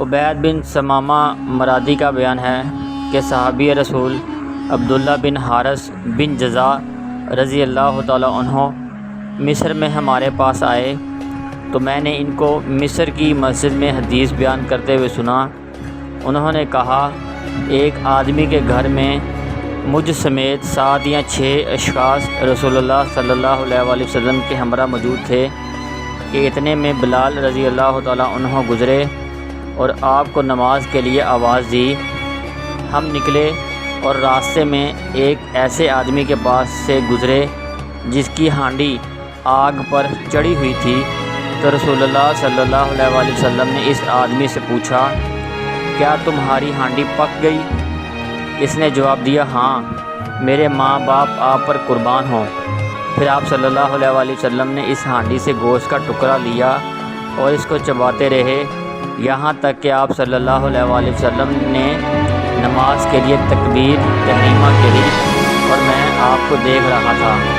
عبید بن ثمامہ مرادی کا بیان ہے کہ صحابی رسول عبداللہ بن حارث بن جزا رضی اللہ تعالیٰ عنہ مصر میں ہمارے پاس آئے تو میں نے ان کو مصر کی مسجد میں حدیث بیان کرتے ہوئے سنا۔ انہوں نے کہا، ایک آدمی کے گھر میں مجھ سمیت 7 یا 6 اشخاص رسول اللہ صلی اللہ علیہ وآلہ وسلم کے ہمراہ موجود تھے کہ اتنے میں بلال رضی اللہ تعالیٰ عنہ گزرے اور آپ کو نماز کے لیے آواز دی۔ ہم نکلے اور راستے میں ایک ایسے آدمی کے پاس سے گزرے جس کی ہانڈی آگ پر چڑھی ہوئی تھی، تو رسول اللہ صلی اللہ علیہ وآلہ وسلم نے اس آدمی سے پوچھا، کیا تمہاری ہانڈی پک گئی؟ اس نے جواب دیا، ہاں، میرے ماں باپ آپ پر قربان ہوں۔ پھر آپ صلی اللہ علیہ وآلہ وسلم نے اس ہانڈی سے گوشت کا ٹکڑا لیا اور اس کو چباتے رہے یہاں تک کہ آپ صلی اللہ علیہ وآلہ وسلم نے نماز کے لیے تکبیر تحریمہ کہی اور میں آپ کو دیکھ رہا تھا۔